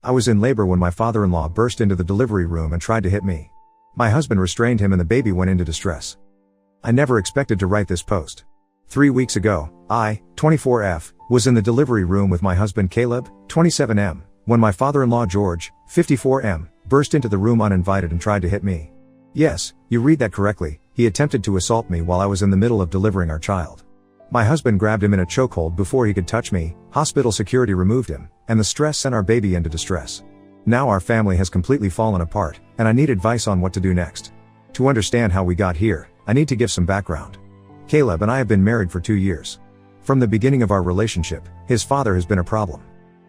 I was in labor when my father-in-law burst into the delivery room and tried to hit me. My husband restrained him and the baby went into distress. I never expected to write this post. 3 weeks ago, I, 24F, was in the delivery room with my husband Caleb, 27M, when my father-in-law George, 54M, burst into the room uninvited and tried to hit me. Yes, you read that correctly, he attempted to assault me while I was in the middle of delivering our child. My husband grabbed him in a chokehold before he could touch me, hospital security removed him, and the stress sent our baby into distress. Now our family has completely fallen apart, and I need advice on what to do next. To understand how we got here, I need to give some background. Caleb and I have been married for 2 years. From the beginning of our relationship, his father has been a problem.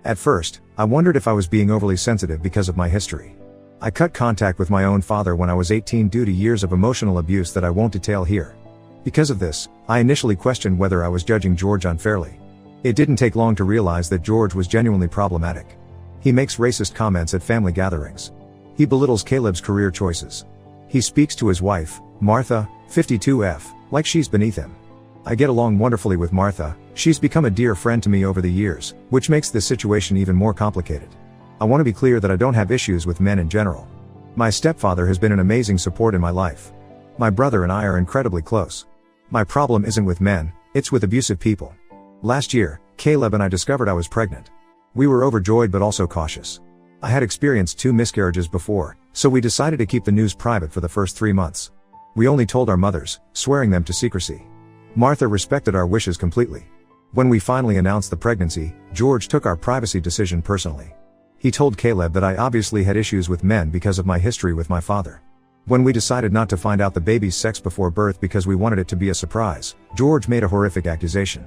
At first, I wondered if I was being overly sensitive because of my history. I cut contact with my own father when I was 18 due to years of emotional abuse that I won't detail here. Because of this, I initially questioned whether I was judging George unfairly. It didn't take long to realize that George was genuinely problematic. He makes racist comments at family gatherings. He belittles Caleb's career choices. He speaks to his wife, Martha, 52F, like she's beneath him. I get along wonderfully with Martha, she's become a dear friend to me over the years, which makes this situation even more complicated. I want to be clear that I don't have issues with men in general. My stepfather has been an amazing support in my life. My brother and I are incredibly close. My problem isn't with men, it's with abusive people. Last year, Caleb and I discovered I was pregnant. We were overjoyed but also cautious. I had experienced 2 miscarriages before, so we decided to keep the news private for the first 3 months. We only told our mothers, swearing them to secrecy. Martha respected our wishes completely. When we finally announced the pregnancy, George took our privacy decision personally. He told Caleb that I obviously had issues with men because of my history with my father. When we decided not to find out the baby's sex before birth because we wanted it to be a surprise, George made a horrific accusation.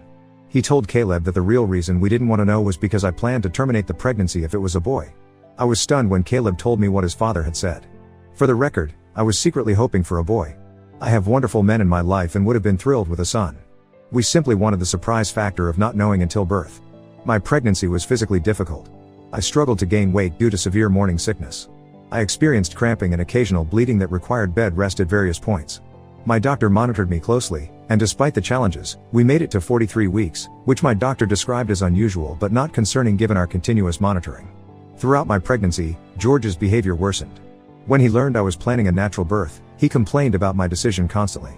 He told Caleb that the real reason we didn't want to know was because I planned to terminate the pregnancy if it was a boy. I was stunned when Caleb told me what his father had said. For the record, I was secretly hoping for a boy. I have wonderful men in my life and would have been thrilled with a son. We simply wanted the surprise factor of not knowing until birth. My pregnancy was physically difficult. I struggled to gain weight due to severe morning sickness. I experienced cramping and occasional bleeding that required bed rest at various points. My doctor monitored me closely, and despite the challenges, we made it to 43 weeks, which my doctor described as unusual but not concerning given our continuous monitoring. Throughout my pregnancy, George's behavior worsened. When he learned I was planning a natural birth, he complained about my decision constantly.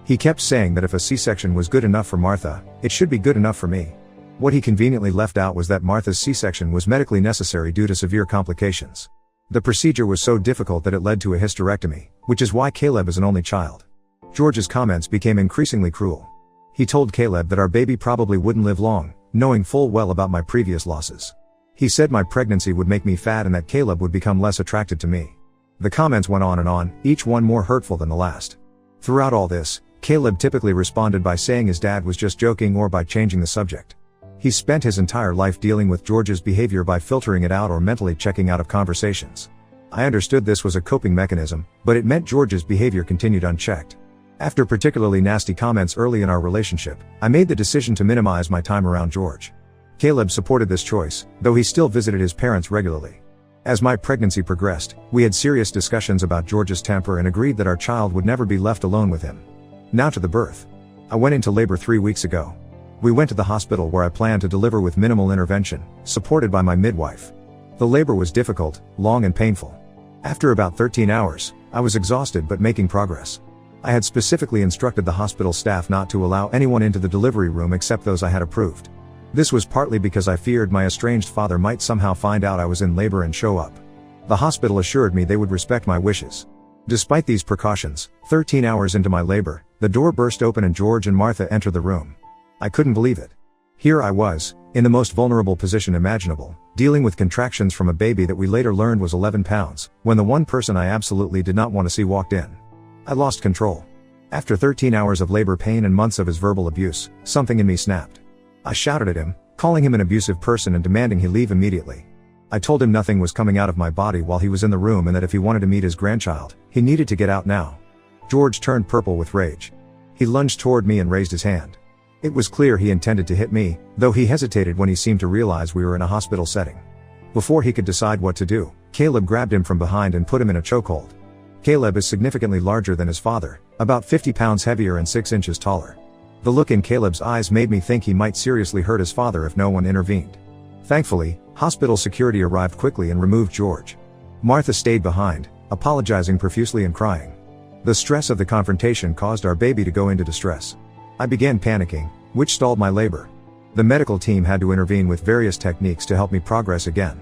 He kept saying that if a C-section was good enough for Martha, it should be good enough for me. What he conveniently left out was that Martha's C-section was medically necessary due to severe complications. The procedure was so difficult that it led to a hysterectomy, which is why Caleb is an only child. George's comments became increasingly cruel. He told Caleb that our baby probably wouldn't live long, knowing full well about my previous losses. He said my pregnancy would make me fat and that Caleb would become less attracted to me. The comments went on and on, each one more hurtful than the last. Throughout all this, Caleb typically responded by saying his dad was just joking or by changing the subject. He spent his entire life dealing with George's behavior by filtering it out or mentally checking out of conversations. I understood this was a coping mechanism, but it meant George's behavior continued unchecked. After particularly nasty comments early in our relationship, I made the decision to minimize my time around George. Caleb supported this choice, though he still visited his parents regularly. As my pregnancy progressed, we had serious discussions about George's temper and agreed that our child would never be left alone with him. Now to the birth. I went into labor 3 weeks ago. We went to the hospital where I planned to deliver with minimal intervention, supported by my midwife. The labor was difficult, long and painful. After about 13 hours, I was exhausted but making progress. I had specifically instructed the hospital staff not to allow anyone into the delivery room except those I had approved. This was partly because I feared my estranged father might somehow find out I was in labor and show up. The hospital assured me they would respect my wishes. Despite these precautions, 13 hours into my labor, the door burst open and George and Martha entered the room. I couldn't believe it. Here I was, in the most vulnerable position imaginable, dealing with contractions from a baby that we later learned was 11 pounds, when the one person I absolutely did not want to see walked in. I lost control. After 13 hours of labor pain and months of his verbal abuse, something in me snapped. I shouted at him, calling him an abusive person and demanding he leave immediately. I told him nothing was coming out of my body while he was in the room and that if he wanted to meet his grandchild, he needed to get out now. George turned purple with rage. He lunged toward me and raised his hand. It was clear he intended to hit me, though he hesitated when he seemed to realize we were in a hospital setting. Before he could decide what to do, Caleb grabbed him from behind and put him in a chokehold. Caleb is significantly larger than his father, about 50 pounds heavier and 6 inches taller. The look in Caleb's eyes made me think he might seriously hurt his father if no one intervened. Thankfully, hospital security arrived quickly and removed George. Martha stayed behind, apologizing profusely and crying. The stress of the confrontation caused our baby to go into distress. I began panicking, which stalled my labor. The medical team had to intervene with various techniques to help me progress again.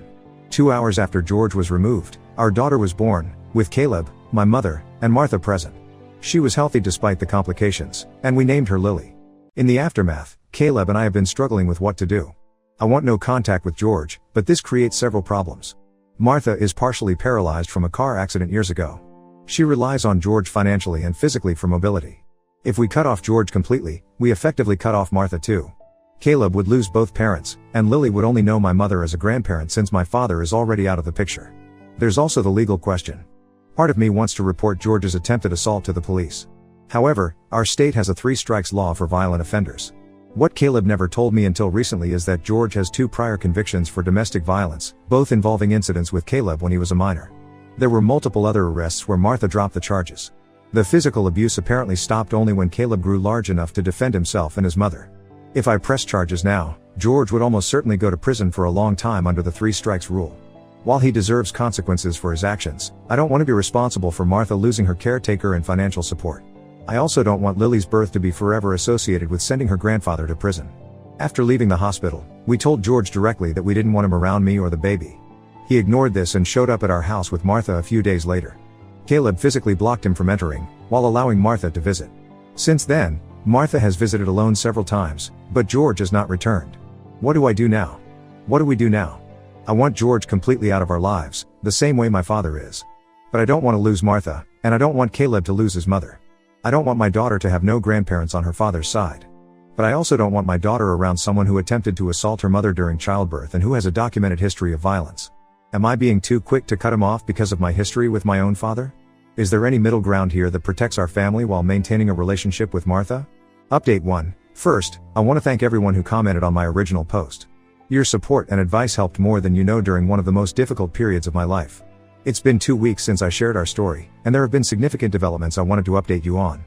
2 hours after George was removed, our daughter was born, with Caleb, my mother, and Martha present. She was healthy despite the complications, and we named her Lily. In the aftermath, Caleb and I have been struggling with what to do. I want no contact with George, but this creates several problems. Martha is partially paralyzed from a car accident years ago. She relies on George financially and physically for mobility. If we cut off George completely, we effectively cut off Martha too. Caleb would lose both parents, and Lily would only know my mother as a grandparent since my father is already out of the picture. There's also the legal question. Part of me wants to report George's attempted assault to the police. However, our state has a 3 strikes law for violent offenders. What Caleb never told me until recently is that George has 2 prior convictions for domestic violence, both involving incidents with Caleb when he was a minor. There were multiple other arrests where Martha dropped the charges. The physical abuse apparently stopped only when Caleb grew large enough to defend himself and his mother. If I press charges now, George would almost certainly go to prison for a long time under the 3 strikes rule. While he deserves consequences for his actions, I don't want to be responsible for Martha losing her caretaker and financial support. I also don't want Lily's birth to be forever associated with sending her grandfather to prison. After leaving the hospital, we told George directly that we didn't want him around me or the baby. He ignored this and showed up at our house with Martha a few days later. Caleb physically blocked him from entering, while allowing Martha to visit. Since then, Martha has visited alone several times, but George has not returned. What do I do now? What do we do now? I want George completely out of our lives, the same way my father is. But I don't want to lose Martha, and I don't want Caleb to lose his mother. I don't want my daughter to have no grandparents on her father's side. But I also don't want my daughter around someone who attempted to assault her mother during childbirth and who has a documented history of violence. Am I being too quick to cut him off because of my history with my own father? Is there any middle ground here that protects our family while maintaining a relationship with Martha? Update 1. First, I want to thank everyone who commented on my original post. Your support and advice helped more than you know during one of the most difficult periods of my life. It's been 2 weeks since I shared our story, and there have been significant developments I wanted to update you on.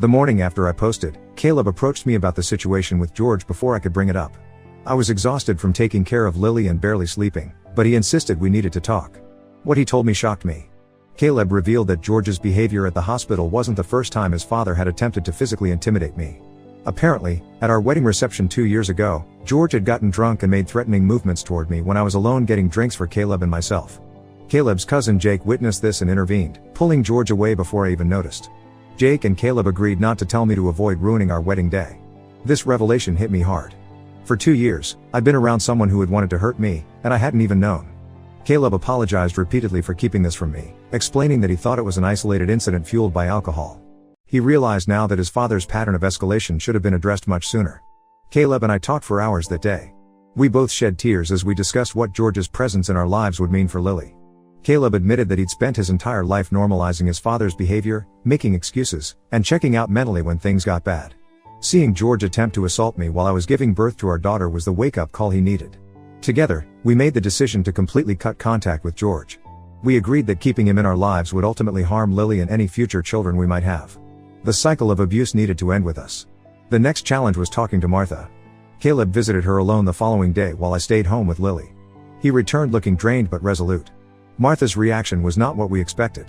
The morning after I posted, Caleb approached me about the situation with George before I could bring it up. I was exhausted from taking care of Lily and barely sleeping, but he insisted we needed to talk. What he told me shocked me. Caleb revealed that George's behavior at the hospital wasn't the first time his father had attempted to physically intimidate me. Apparently, at our wedding reception 2 years ago, George had gotten drunk and made threatening movements toward me when I was alone getting drinks for Caleb and myself. Caleb's cousin Jake witnessed this and intervened, pulling George away before I even noticed. Jake and Caleb agreed not to tell me to avoid ruining our wedding day. This revelation hit me hard. For 2 years, I'd been around someone who had wanted to hurt me, and I hadn't even known. Caleb apologized repeatedly for keeping this from me, explaining that he thought it was an isolated incident fueled by alcohol. He realized now that his father's pattern of escalation should have been addressed much sooner. Caleb and I talked for hours that day. We both shed tears as we discussed what George's presence in our lives would mean for Lily. Caleb admitted that he'd spent his entire life normalizing his father's behavior, making excuses, and checking out mentally when things got bad. Seeing George attempt to assault me while I was giving birth to our daughter was the wake-up call he needed. Together, we made the decision to completely cut contact with George. We agreed that keeping him in our lives would ultimately harm Lily and any future children we might have. The cycle of abuse needed to end with us. The next challenge was talking to Martha. Caleb visited her alone the following day while I stayed home with Lily. He returned looking drained but resolute. Martha's reaction was not what we expected.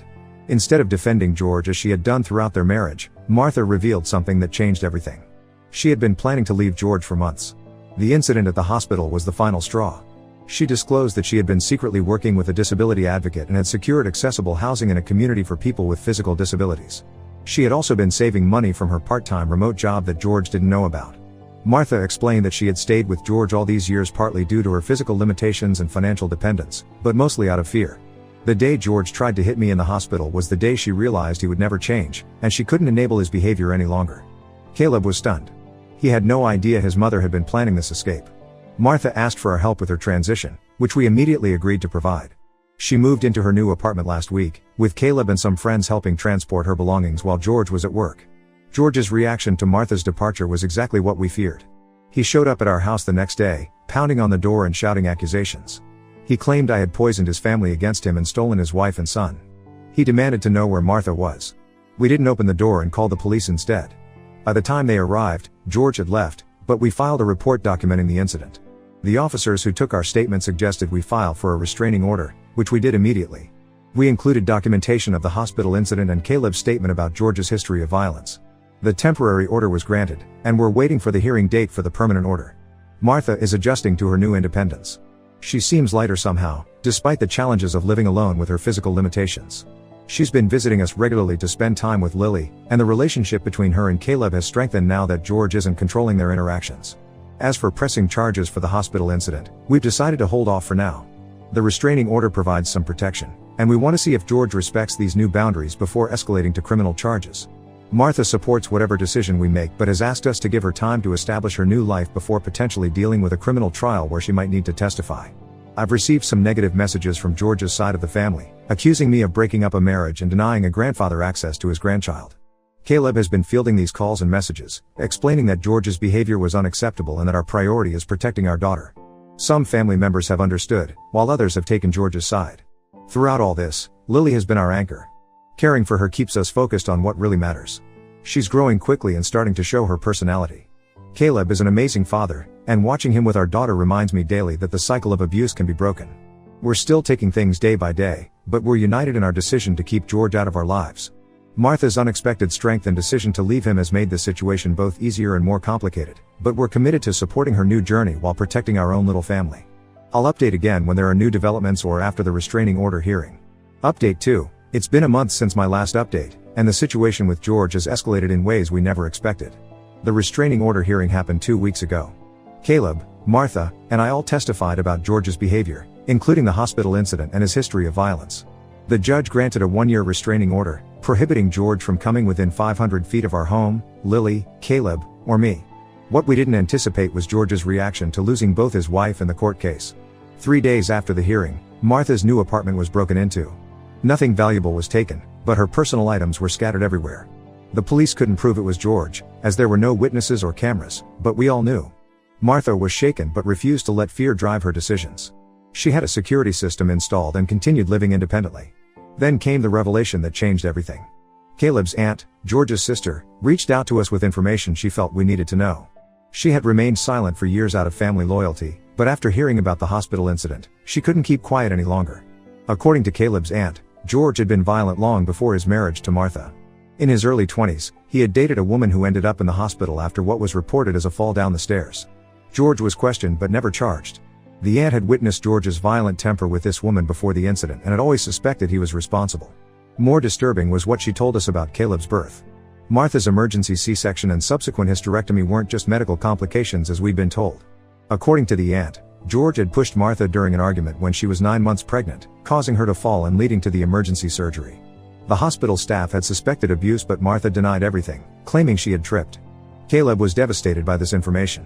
Instead of defending George as she had done throughout their marriage, Martha revealed something that changed everything. She had been planning to leave George for months. The incident at the hospital was the final straw. She disclosed that she had been secretly working with a disability advocate and had secured accessible housing in a community for people with physical disabilities. She had also been saving money from her part-time remote job that George didn't know about. Martha explained that she had stayed with George all these years partly due to her physical limitations and financial dependence, but mostly out of fear. The day George tried to hit me in the hospital was the day she realized he would never change, and she couldn't enable his behavior any longer. Caleb was stunned. He had no idea his mother had been planning this escape. Martha asked for our help with her transition, which we immediately agreed to provide. She moved into her new apartment last week, with Caleb and some friends helping transport her belongings while George was at work. George's reaction to Martha's departure was exactly what we feared. He showed up at our house the next day, pounding on the door and shouting accusations. He claimed I had poisoned his family against him and stolen his wife and son. He demanded to know where Martha was. We didn't open the door and called the police instead. By the time they arrived, George had left, but we filed a report documenting the incident. The officers who took our statement suggested we file for a restraining order, which we did immediately. We included documentation of the hospital incident and Caleb's statement about George's history of violence. The temporary order was granted, and we're waiting for the hearing date for the permanent order. Martha is adjusting to her new independence. She seems lighter somehow, despite the challenges of living alone with her physical limitations. She's been visiting us regularly to spend time with Lily, and the relationship between her and Caleb has strengthened now that George isn't controlling their interactions. As for pressing charges for the hospital incident, we've decided to hold off for now. The restraining order provides some protection, and we want to see if George respects these new boundaries before escalating to criminal charges. Martha supports whatever decision we make but has asked us to give her time to establish her new life before potentially dealing with a criminal trial where she might need to testify. I've received some negative messages from George's side of the family, accusing me of breaking up a marriage and denying a grandfather access to his grandchild. Caleb has been fielding these calls and messages, explaining that George's behavior was unacceptable and that our priority is protecting our daughter. Some family members have understood, while others have taken George's side. Throughout all this, Lily has been our anchor. Caring for her keeps us focused on what really matters. She's growing quickly and starting to show her personality. Caleb is an amazing father, and watching him with our daughter reminds me daily that the cycle of abuse can be broken. We're still taking things day by day, but we're united in our decision to keep George out of our lives. Martha's unexpected strength and decision to leave him has made the situation both easier and more complicated, but we're committed to supporting her new journey while protecting our own little family. I'll update again when there are new developments or after the restraining order hearing. Update 2. It's been a month since my last update, and the situation with George has escalated in ways we never expected. The restraining order hearing happened 2 weeks ago. Caleb, Martha, and I all testified about George's behavior, including the hospital incident and his history of violence. The judge granted a 1-year restraining order, prohibiting George from coming within 500 feet of our home, Lily, Caleb, or me. What we didn't anticipate was George's reaction to losing both his wife and the court case. 3 days after the hearing, Martha's new apartment was broken into. Nothing valuable was taken, but her personal items were scattered everywhere. The police couldn't prove it was George, as there were no witnesses or cameras, but we all knew. Martha was shaken but refused to let fear drive her decisions. She had a security system installed and continued living independently. Then came the revelation that changed everything. Caleb's aunt, George's sister, reached out to us with information she felt we needed to know. She had remained silent for years out of family loyalty, but after hearing about the hospital incident, she couldn't keep quiet any longer. According to Caleb's aunt, George had been violent long before his marriage to Martha. In his early 20s, he had dated a woman who ended up in the hospital after what was reported as a fall down the stairs. George was questioned but never charged. The aunt had witnessed George's violent temper with this woman before the incident and had always suspected he was responsible. More disturbing was what she told us about Caleb's birth. Martha's emergency C-section and subsequent hysterectomy weren't just medical complications as we'd been told. According to the aunt, George had pushed Martha during an argument when she was 9 months pregnant, causing her to fall and leading to the emergency surgery. The hospital staff had suspected abuse but Martha denied everything, claiming she had tripped. Caleb was devastated by this information.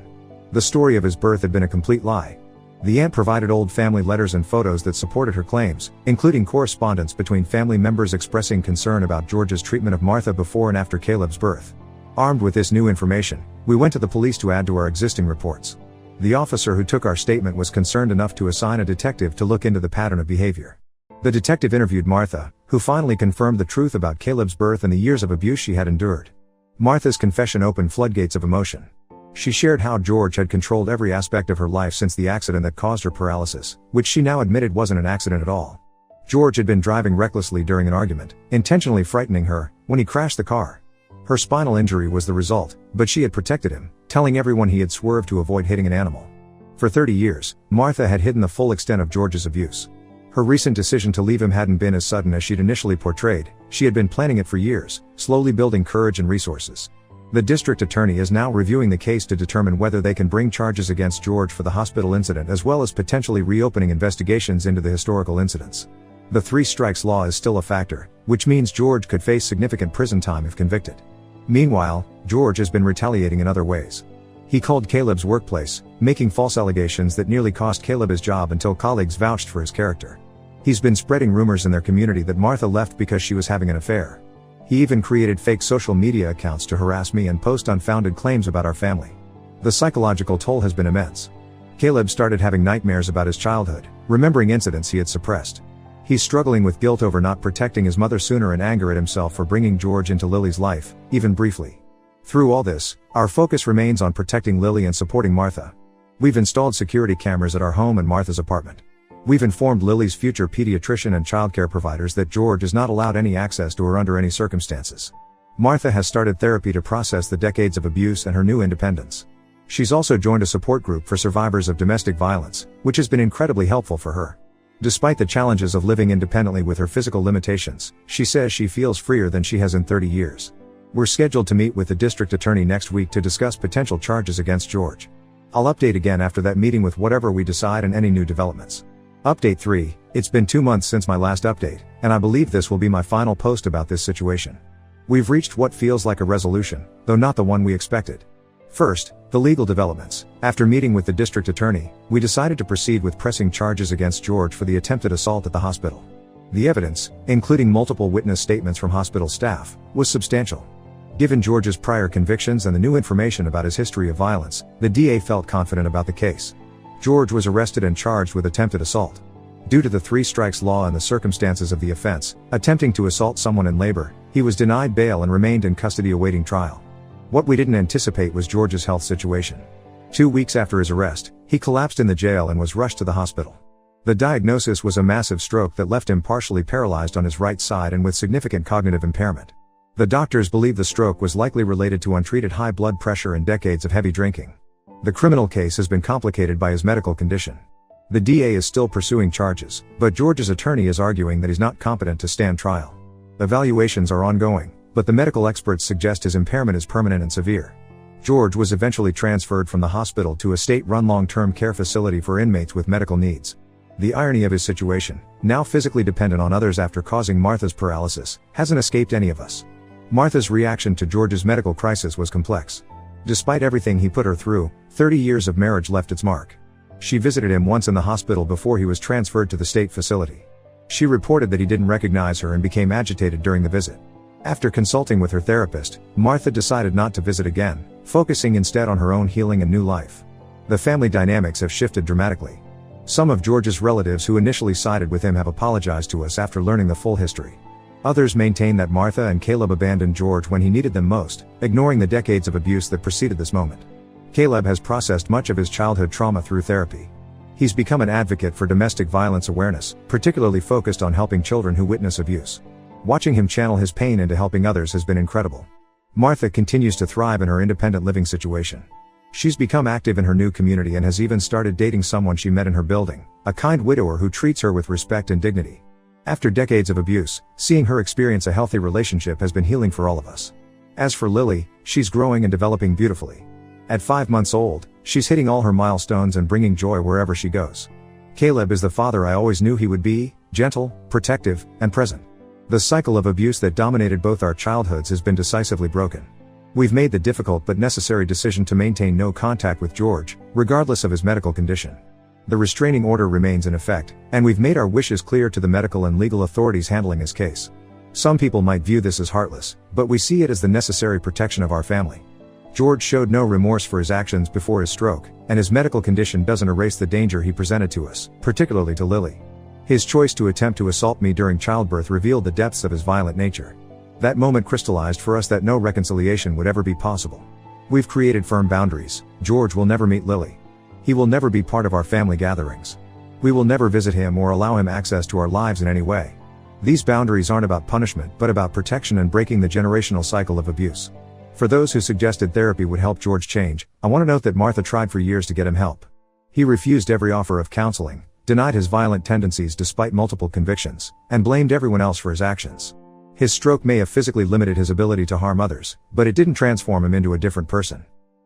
The story of his birth had been a complete lie. The aunt provided old family letters and photos that supported her claims, including correspondence between family members expressing concern about George's treatment of Martha before and after Caleb's birth. Armed with this new information, we went to the police to add to our existing reports. The officer who took our statement was concerned enough to assign a detective to look into the pattern of behavior. The detective interviewed Martha, who finally confirmed the truth about Caleb's birth and the years of abuse she had endured. Martha's confession opened floodgates of emotion. She shared how George had controlled every aspect of her life since the accident that caused her paralysis, which she now admitted wasn't an accident at all. George had been driving recklessly during an argument, intentionally frightening her, when he crashed the car. Her spinal injury was the result, but she had protected him, telling everyone he had swerved to avoid hitting an animal. For 30 years, Martha had hidden the full extent of George's abuse. Her recent decision to leave him hadn't been as sudden as she'd initially portrayed. She had been planning it for years, slowly building courage and resources. The district attorney is now reviewing the case to determine whether they can bring charges against George for the hospital incident as well as potentially reopening investigations into the historical incidents. The 3 strikes law is still a factor, which means George could face significant prison time if convicted. Meanwhile, George has been retaliating in other ways. He called Caleb's workplace, making false allegations that nearly cost Caleb his job until colleagues vouched for his character. He's been spreading rumors in their community that Martha left because she was having an affair. He even created fake social media accounts to harass me and post unfounded claims about our family. The psychological toll has been immense. Caleb started having nightmares about his childhood, remembering incidents he had suppressed. He's struggling with guilt over not protecting his mother sooner and anger at himself for bringing George into Lily's life, even briefly. Through all this, our focus remains on protecting Lily and supporting Martha. We've installed security cameras at our home and Martha's apartment. We've informed Lily's future pediatrician and childcare providers that George is not allowed any access to her under any circumstances. Martha has started therapy to process the decades of abuse and her new independence. She's also joined a support group for survivors of domestic violence, which has been incredibly helpful for her. Despite the challenges of living independently with her physical limitations, she says she feels freer than she has in 30 years. We're scheduled to meet with the district attorney next week to discuss potential charges against George. I'll update again after that meeting with whatever we decide and any new developments. Update 3, it's been 2 months since my last update, and I believe this will be my final post about this situation. We've reached what feels like a resolution, though not the one we expected. First, the legal developments. After meeting with the district attorney, we decided to proceed with pressing charges against George for the attempted assault at the hospital. The evidence, including multiple witness statements from hospital staff, was substantial. Given George's prior convictions and the new information about his history of violence, the DA felt confident about the case. George was arrested and charged with attempted assault. Due to the 3 strikes law and the circumstances of the offense, attempting to assault someone in labor, he was denied bail and remained in custody awaiting trial. What we didn't anticipate was George's health situation. 2 weeks after his arrest, he collapsed in the jail and was rushed to the hospital. The diagnosis was a massive stroke that left him partially paralyzed on his right side and with significant cognitive impairment. The doctors believe the stroke was likely related to untreated high blood pressure and decades of heavy drinking. The criminal case has been complicated by his medical condition. The DA is still pursuing charges, but George's attorney is arguing that he's not competent to stand trial. Evaluations are ongoing, but the medical experts suggest his impairment is permanent and severe. George was eventually transferred from the hospital to a state-run long-term care facility for inmates with medical needs. The irony of his situation, now physically dependent on others after causing Martha's paralysis, hasn't escaped any of us. Martha's reaction to George's medical crisis was complex. Despite everything he put her through, 30 years of marriage left its mark. She visited him once in the hospital before he was transferred to the state facility. She reported that he didn't recognize her and became agitated during the visit. After consulting with her therapist, Martha decided not to visit again, focusing instead on her own healing and new life. The family dynamics have shifted dramatically. Some of George's relatives who initially sided with him have apologized to us after learning the full history. Others maintain that Martha and Caleb abandoned George when he needed them most, ignoring the decades of abuse that preceded this moment. Caleb has processed much of his childhood trauma through therapy. He's become an advocate for domestic violence awareness, particularly focused on helping children who witness abuse. Watching him channel his pain into helping others has been incredible. Martha continues to thrive in her independent living situation. She's become active in her new community and has even started dating someone she met in her building, a kind widower who treats her with respect and dignity. After decades of abuse, seeing her experience a healthy relationship has been healing for all of us. As for Lily, she's growing and developing beautifully. At 5 months old, she's hitting all her milestones and bringing joy wherever she goes. Caleb is the father I always knew he would be, gentle, protective, and present. The cycle of abuse that dominated both our childhoods has been decisively broken. We've made the difficult but necessary decision to maintain no contact with George, regardless of his medical condition. The restraining order remains in effect, and we've made our wishes clear to the medical and legal authorities handling his case. Some people might view this as heartless, but we see it as the necessary protection of our family. George showed no remorse for his actions before his stroke, and his medical condition doesn't erase the danger he presented to us, particularly to Lily. His choice to attempt to assault me during childbirth revealed the depths of his violent nature. That moment crystallized for us that no reconciliation would ever be possible. We've created firm boundaries. George will never meet Lily. He will never be part of our family gatherings. We will never visit him or allow him access to our lives in any way. These boundaries aren't about punishment but about protection and breaking the generational cycle of abuse. For those who suggested therapy would help George change, I want to note that Martha tried for years to get him help. He refused every offer of counseling, denied his violent tendencies despite multiple convictions, and blamed everyone else for his actions. His stroke may have physically limited his ability to harm others, but it didn't transform him into a different person.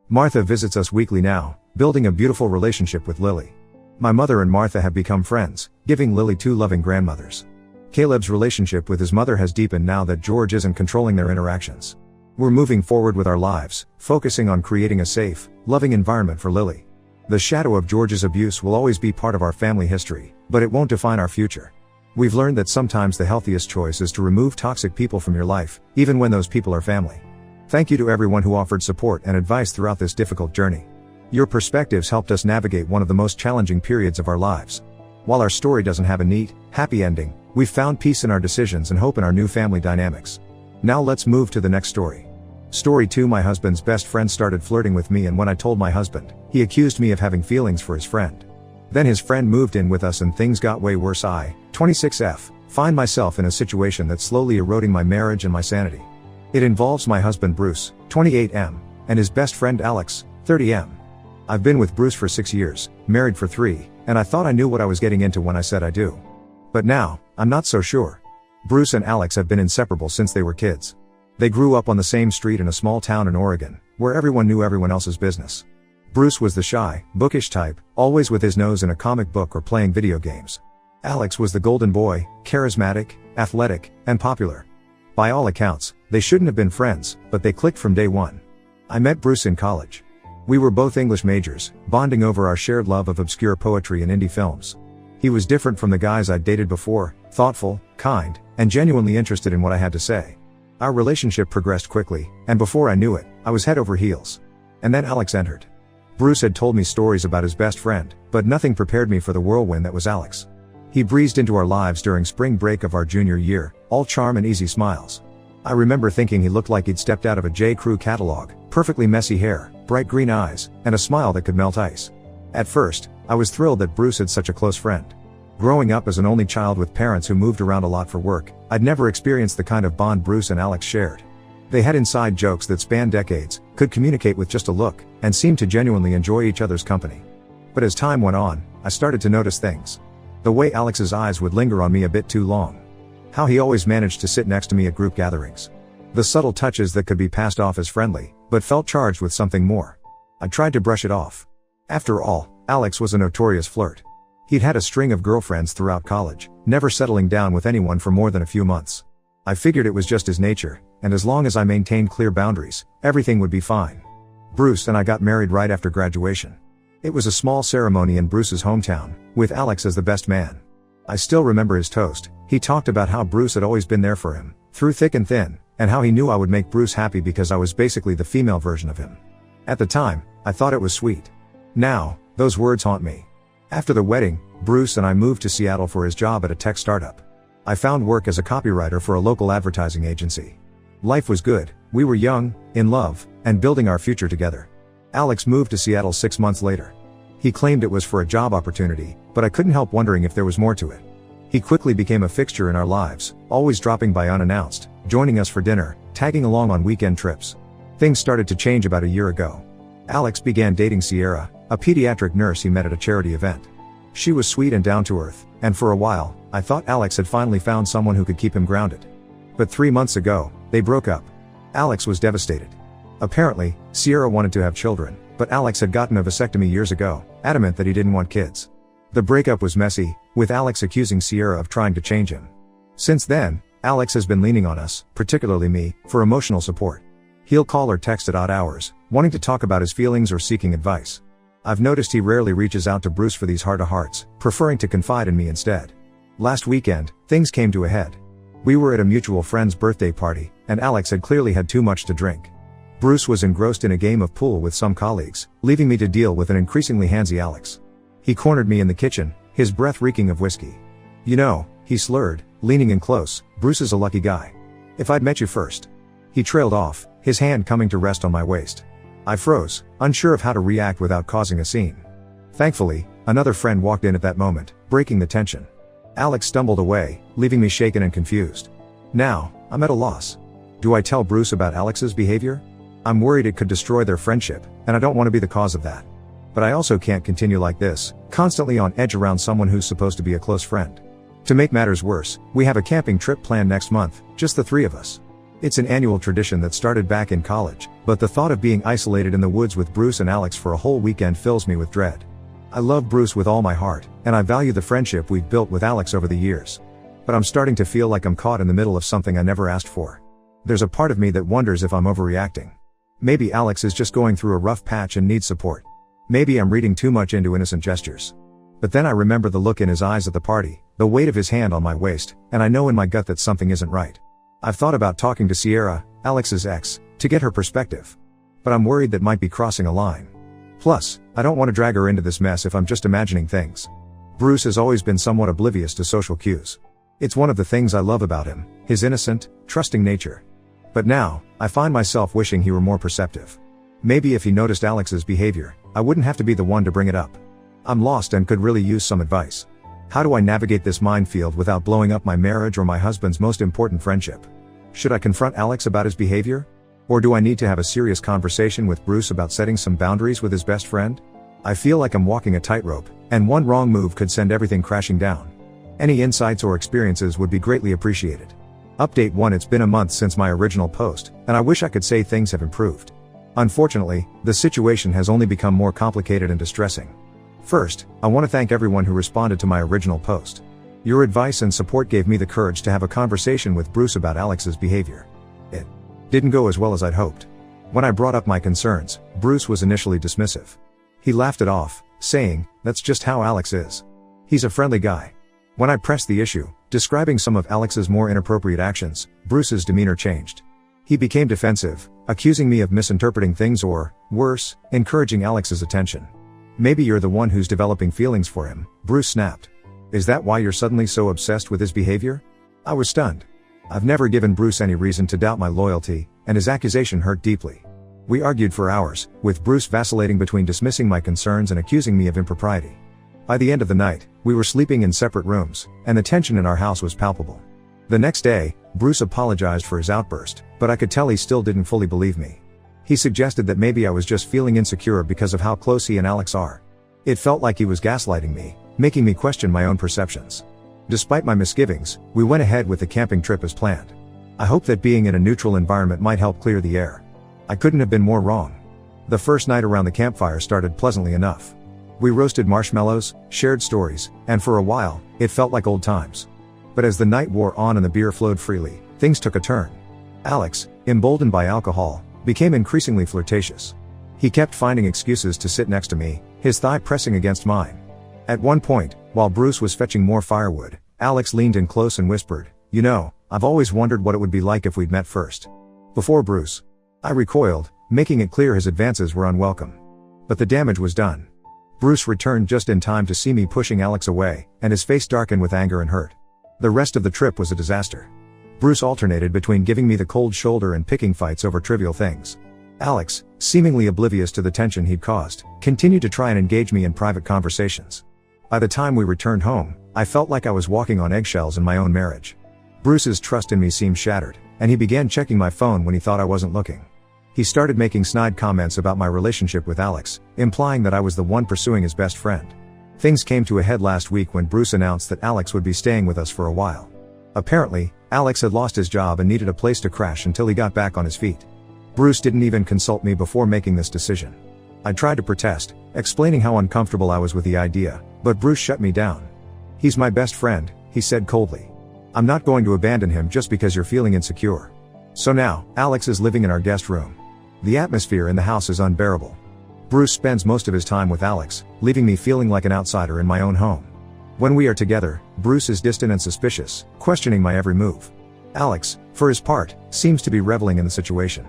Martha visits us weekly now, building a beautiful relationship with Lily. My mother and Martha have become friends, giving Lily 2 loving grandmothers. Caleb's relationship with his mother has deepened now that George isn't controlling their interactions. We're moving forward with our lives, focusing on creating a safe, loving environment for Lily. The shadow of George's abuse will always be part of our family history, but it won't define our future. We've learned that sometimes the healthiest choice is to remove toxic people from your life, even when those people are family. Thank you to everyone who offered support and advice throughout this difficult journey. Your perspectives helped us navigate one of the most challenging periods of our lives. While our story doesn't have a neat, happy ending, we've found peace in our decisions and hope in our new family dynamics. Now let's move to the next story. Story 2. My husband's best friend started flirting with me, and when I told my husband, he accused me of having feelings for his friend. Then his friend moved in with us and things got way worse. I, 26F, find myself in a situation that's slowly eroding my marriage and my sanity. It involves my husband Bruce, 28M, and his best friend Alex, 30M. I've been with Bruce for 6 years, married for 3, and I thought I knew what I was getting into when I said I do. But now, I'm not so sure. Bruce and Alex have been inseparable since they were kids. They grew up on the same street in a small town in Oregon, where everyone knew everyone else's business. Bruce was the shy, bookish type, always with his nose in a comic book or playing video games. Alex was the golden boy, charismatic, athletic, and popular. By all accounts, they shouldn't have been friends, but they clicked from day one. I met Bruce in college. We were both English majors, bonding over our shared love of obscure poetry and indie films. He was different from the guys I'd dated before, thoughtful, kind, and genuinely interested in what I had to say. Our relationship progressed quickly, and before I knew it, I was head over heels. And then Alex entered. Bruce had told me stories about his best friend, but nothing prepared me for the whirlwind that was Alex. He breezed into our lives during spring break of our junior year, all charm and easy smiles. I remember thinking he looked like he'd stepped out of a J. Crew catalog, perfectly messy hair, bright green eyes, and a smile that could melt ice. At first, I was thrilled that Bruce had such a close friend. Growing up as an only child with parents who moved around a lot for work, I'd never experienced the kind of bond Bruce and Alex shared. They had inside jokes that spanned decades, could communicate with just a look, and seemed to genuinely enjoy each other's company. But as time went on, I started to notice things. The way Alex's eyes would linger on me a bit too long. How he always managed to sit next to me at group gatherings. The subtle touches that could be passed off as friendly, but felt charged with something more. I tried to brush it off. After all, Alex was a notorious flirt. He'd had a string of girlfriends throughout college, never settling down with anyone for more than a few months. I figured it was just his nature, and as long as I maintained clear boundaries, everything would be fine. Bruce and I got married right after graduation. It was a small ceremony in Bruce's hometown, with Alex as the best man. I still remember his toast. He talked about how Bruce had always been there for him, through thick and thin, and how he knew I would make Bruce happy because I was basically the female version of him. At the time, I thought it was sweet. Now, those words haunt me. After the wedding, Bruce and I moved to Seattle for his job at a tech startup. I found work as a copywriter for a local advertising agency. Life was good, we were young, in love, and building our future together. Alex moved to Seattle 6 months later. He claimed it was for a job opportunity, but I couldn't help wondering if there was more to it. He quickly became a fixture in our lives, always dropping by unannounced, joining us for dinner, tagging along on weekend trips. Things started to change about a year ago. Alex began dating Sierra, a pediatric nurse he met at a charity event. She was sweet and down to earth, and for a while, I thought Alex had finally found someone who could keep him grounded. But 3 months ago, they broke up. Alex was devastated. Apparently, Sierra wanted to have children, but Alex had gotten a vasectomy years ago, adamant that he didn't want kids. The breakup was messy, with Alex accusing Sierra of trying to change him. Since then, Alex has been leaning on us, particularly me, for emotional support. He'll call or text at odd hours, wanting to talk about his feelings or seeking advice. I've noticed he rarely reaches out to Bruce for these heart-to-hearts, preferring to confide in me instead. Last weekend, things came to a head. We were at a mutual friend's birthday party, and Alex had clearly had too much to drink. Bruce was engrossed in a game of pool with some colleagues, leaving me to deal with an increasingly handsy Alex. He cornered me in the kitchen, his breath reeking of whiskey. "You know," he slurred, leaning in close, "Bruce is a lucky guy. If I'd met you first." He trailed off, his hand coming to rest on my waist. I froze, unsure of how to react without causing a scene. Thankfully, another friend walked in at that moment, breaking the tension. Alex stumbled away, leaving me shaken and confused. Now, I'm at a loss. Do I tell Bruce about Alex's behavior? I'm worried it could destroy their friendship, and I don't want to be the cause of that. But I also can't continue like this, constantly on edge around someone who's supposed to be a close friend. To make matters worse, we have a camping trip planned next month, just the 3 of us. It's an annual tradition that started back in college, but the thought of being isolated in the woods with Bruce and Alex for a whole weekend fills me with dread. I love Bruce with all my heart, and I value the friendship we've built with Alex over the years. But I'm starting to feel like I'm caught in the middle of something I never asked for. There's a part of me that wonders if I'm overreacting. Maybe Alex is just going through a rough patch and needs support. Maybe I'm reading too much into innocent gestures. But then I remember the look in his eyes at the party, the weight of his hand on my waist, and I know in my gut that something isn't right. I've thought about talking to Sierra, Alex's ex, to get her perspective. But I'm worried that might be crossing a line. Plus, I don't want to drag her into this mess if I'm just imagining things. Bruce has always been somewhat oblivious to social cues. It's one of the things I love about him, his innocent, trusting nature. But now, I find myself wishing he were more perceptive. Maybe if he noticed Alex's behavior, I wouldn't have to be the one to bring it up. I'm lost and could really use some advice. How do I navigate this minefield without blowing up my marriage or my husband's most important friendship? Should I confront Alex about his behavior? Or do I need to have a serious conversation with Bruce about setting some boundaries with his best friend? I feel like I'm walking a tightrope, and one wrong move could send everything crashing down. Any insights or experiences would be greatly appreciated. Update 1. It's been a month since my original post, and I wish I could say things have improved. Unfortunately, the situation has only become more complicated and distressing. First, I want to thank everyone who responded to my original post. Your advice and support gave me the courage to have a conversation with Bruce about Alex's behavior. It didn't go as well as I'd hoped. When I brought up my concerns, Bruce was initially dismissive. He laughed it off, saying, "That's just how Alex is. He's a friendly guy." When I pressed the issue, describing some of Alex's more inappropriate actions, Bruce's demeanor changed. He became defensive, accusing me of misinterpreting things or, worse, encouraging Alex's attention. "Maybe you're the one who's developing feelings for him," Bruce snapped. "Is that why you're suddenly so obsessed with his behavior?" I was stunned. I've never given Bruce any reason to doubt my loyalty, and his accusation hurt deeply. We argued for hours, with Bruce vacillating between dismissing my concerns and accusing me of impropriety. By the end of the night, we were sleeping in separate rooms, and the tension in our house was palpable. The next day, Bruce apologized for his outburst, but I could tell he still didn't fully believe me. He suggested that maybe I was just feeling insecure because of how close he and Alex are. It felt like he was gaslighting me, making me question my own perceptions. Despite my misgivings, we went ahead with the camping trip as planned. I hoped that being in a neutral environment might help clear the air. I couldn't have been more wrong. The first night around the campfire started pleasantly enough. We roasted marshmallows, shared stories, and for a while, it felt like old times. But as the night wore on and the beer flowed freely, things took a turn. Alex, emboldened by alcohol, became increasingly flirtatious. He kept finding excuses to sit next to me, his thigh pressing against mine. At one point, while Bruce was fetching more firewood, Alex leaned in close and whispered, "You know, I've always wondered what it would be like if we'd met first." Before Bruce. I recoiled, making it clear his advances were unwelcome. But the damage was done. Bruce returned just in time to see me pushing Alex away, and his face darkened with anger and hurt. The rest of the trip was a disaster. Bruce alternated between giving me the cold shoulder and picking fights over trivial things. Alex, seemingly oblivious to the tension he'd caused, continued to try and engage me in private conversations. By the time we returned home, I felt like I was walking on eggshells in my own marriage. Bruce's trust in me seemed shattered, and he began checking my phone when he thought I wasn't looking. He started making snide comments about my relationship with Alex, implying that I was the one pursuing his best friend. Things came to a head last week when Bruce announced that Alex would be staying with us for a while. Apparently, Alex had lost his job and needed a place to crash until he got back on his feet. Bruce didn't even consult me before making this decision. I tried to protest, explaining how uncomfortable I was with the idea, but Bruce shut me down. "He's my best friend," he said coldly. "I'm not going to abandon him just because you're feeling insecure." So now, Alex is living in our guest room. The atmosphere in the house is unbearable. Bruce spends most of his time with Alex, leaving me feeling like an outsider in my own home. When we are together, Bruce is distant and suspicious, questioning my every move. Alex, for his part, seems to be reveling in the situation.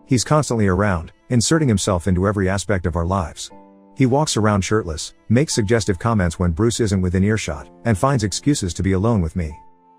He's constantly around, inserting himself into every aspect of our lives. He walks around shirtless, makes suggestive comments when Bruce isn't within earshot, and finds excuses to be alone with me.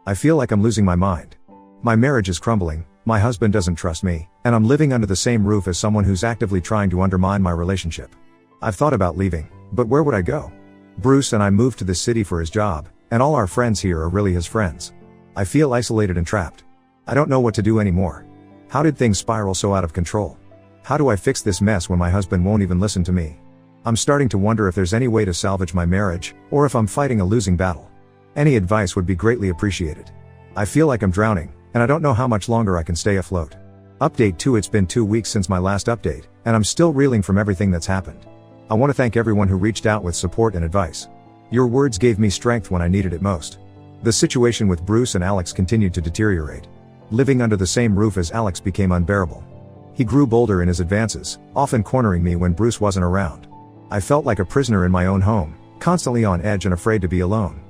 I feel like I'm losing my mind. My marriage is crumbling, my husband doesn't trust me, and I'm living under the same roof as someone who's actively trying to undermine my relationship. I've thought about leaving, but where would I go? Bruce and I moved to this city for his job, and all our friends here are really his friends. I feel isolated and trapped. I don't know what to do anymore. How did things spiral so out of control? How do I fix this mess when my husband won't even listen to me? I'm starting to wonder if there's any way to salvage my marriage, or if I'm fighting a losing battle. Any advice would be greatly appreciated. I feel like I'm drowning, and I don't know how much longer I can stay afloat. Update 2. It's been 2 weeks since my last update, and I'm still reeling from everything that's happened. I want to thank everyone who reached out with support and advice. Your words gave me strength when I needed it most. The situation with Bruce and Alex continued to deteriorate. Living under the same roof as Alex became unbearable. He grew bolder in his advances, often cornering me when Bruce wasn't around. I felt like a prisoner in my own home, constantly on edge and afraid to be alone.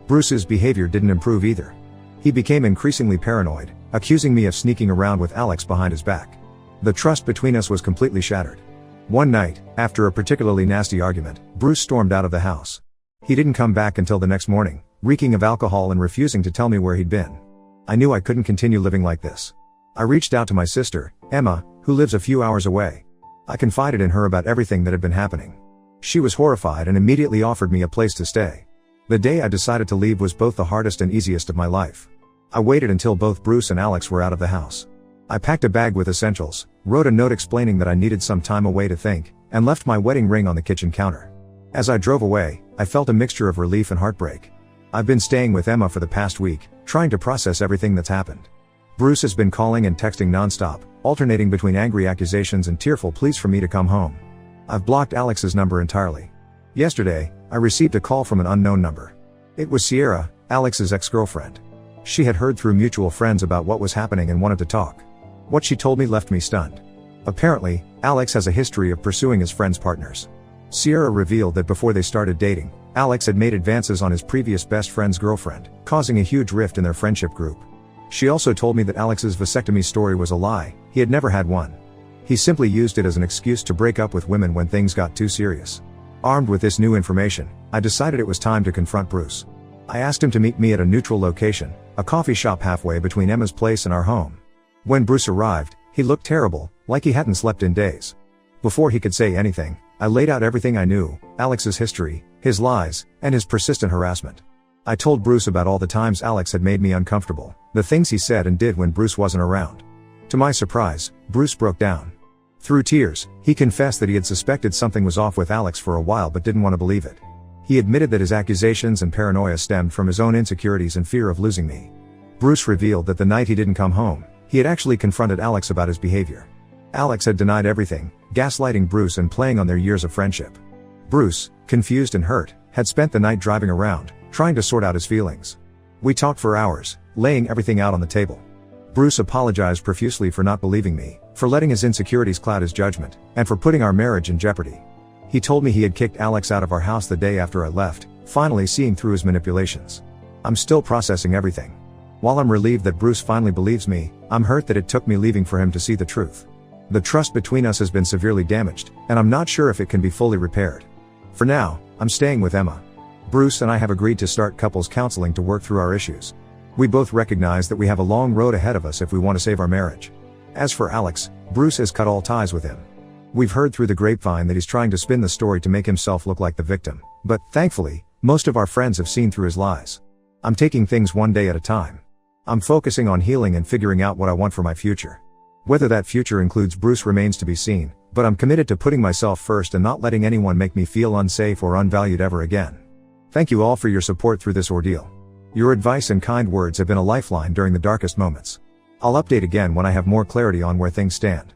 Bruce's behavior didn't improve either. He became increasingly paranoid, accusing me of sneaking around with Alex behind his back. The trust between us was completely shattered. One night, after a particularly nasty argument, Bruce stormed out of the house. He didn't come back until the next morning, reeking of alcohol and refusing to tell me where he'd been. I knew I couldn't continue living like this. I reached out to my sister, Emma, who lives a few hours away. I confided in her about everything that had been happening. She was horrified and immediately offered me a place to stay. The day I decided to leave was both the hardest and easiest of my life. I waited until both Bruce and Alex were out of the house. I packed a bag with essentials, wrote a note explaining that I needed some time away to think, and left my wedding ring on the kitchen counter. As I drove away, I felt a mixture of relief and heartbreak. I've been staying with Emma for the past week, trying to process everything that's happened. Bruce has been calling and texting nonstop, alternating between angry accusations and tearful pleas for me to come home. I've blocked Alex's number entirely. Yesterday, I received a call from an unknown number. It was Sierra, Alex's ex-girlfriend. She had heard through mutual friends about what was happening and wanted to talk. What she told me left me stunned. Apparently, Alex has a history of pursuing his friends' partners. Sierra revealed that before they started dating, Alex had made advances on his previous best friend's girlfriend, causing a huge rift in their friendship group. She also told me that Alex's vasectomy story was a lie, he had never had one. He simply used it as an excuse to break up with women when things got too serious. Armed with this new information, I decided it was time to confront Bruce. I asked him to meet me at a neutral location, a coffee shop halfway between Emma's place and our home. When Bruce arrived, he looked terrible, like he hadn't slept in days. Before he could say anything, I laid out everything I knew, Alex's history, his lies, and his persistent harassment. I told Bruce about all the times Alex had made me uncomfortable, the things he said and did when Bruce wasn't around. To my surprise, Bruce broke down. Through tears, he confessed that he had suspected something was off with Alex for a while but didn't want to believe it. He admitted that his accusations and paranoia stemmed from his own insecurities and fear of losing me. Bruce revealed that the night he didn't come home, he had actually confronted Alex about his behavior. Alex had denied everything, gaslighting Bruce and playing on their years of friendship. Bruce, confused and hurt, had spent the night driving around, trying to sort out his feelings. We talked for hours, laying everything out on the table. Bruce apologized profusely for not believing me, for letting his insecurities cloud his judgment, and for putting our marriage in jeopardy. He told me he had kicked Alex out of our house the day after I left, finally seeing through his manipulations. I'm still processing everything. While I'm relieved that Bruce finally believes me, I'm hurt that it took me leaving for him to see the truth. The trust between us has been severely damaged, and I'm not sure if it can be fully repaired. For now, I'm staying with Emma. Bruce and I have agreed to start couples counseling to work through our issues. We both recognize that we have a long road ahead of us if we want to save our marriage. As for Alex, Bruce has cut all ties with him. We've heard through the grapevine that he's trying to spin the story to make himself look like the victim, but, thankfully, most of our friends have seen through his lies. I'm taking things one day at a time. I'm focusing on healing and figuring out what I want for my future. Whether that future includes Bruce remains to be seen, but I'm committed to putting myself first and not letting anyone make me feel unsafe or unvalued ever again. Thank you all for your support through this ordeal. Your advice and kind words have been a lifeline during the darkest moments. I'll update again when I have more clarity on where things stand.